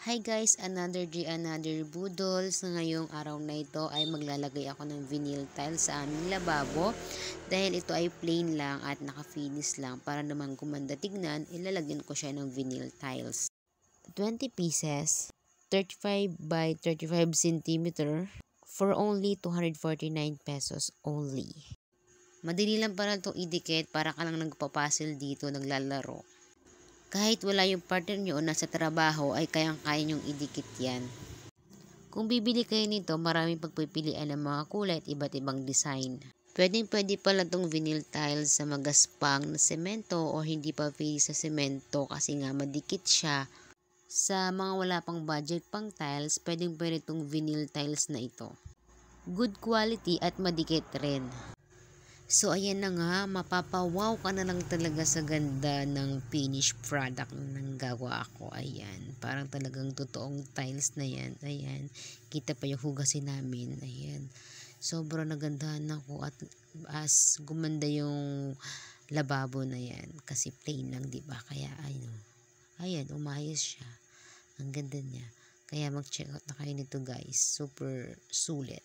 Hi guys, another day, another budol. Sa ngayong araw na ito ay maglalagay ako ng vinyl tile sa aming lababo. Dahil ito ay plain lang at naka-finish lang. Para naman gumanda tignan, ilalagyan ko siya ng vinyl tiles. 20 pieces, 35 by 35 cm for only 249 pesos only. Madali lang para itong idikit, para ka lang nagpapasil dito, naglalaro. Kahit wala yung partner nyo o nasa trabaho ay kayang-kaya nyong idikit yan. Kung bibili kayo nito, maraming pagpipilian ng mga kulay at iba't ibang design. Pwede pala itong vinyl tiles sa magaspang na semento o hindi pa pwede sa semento kasi nga madikit siya. Sa mga wala pang budget pang tiles, pwede itong vinyl tiles na ito. Good quality at madikit rin. So, ayan na nga, mapapawaw ka na lang talaga sa ganda ng finished product ng gawa ako. Ayan, parang talagang totoong tiles na yan. Ayan, kita pa yung hugasin namin. Ayan, sobrang nagandahan ako at as gumanda yung lababo na yan. Kasi plain lang, diba? Kaya, ayan, umayos siya. Ang ganda niya. Kaya mag-check out na kayo nito guys. Super sulit.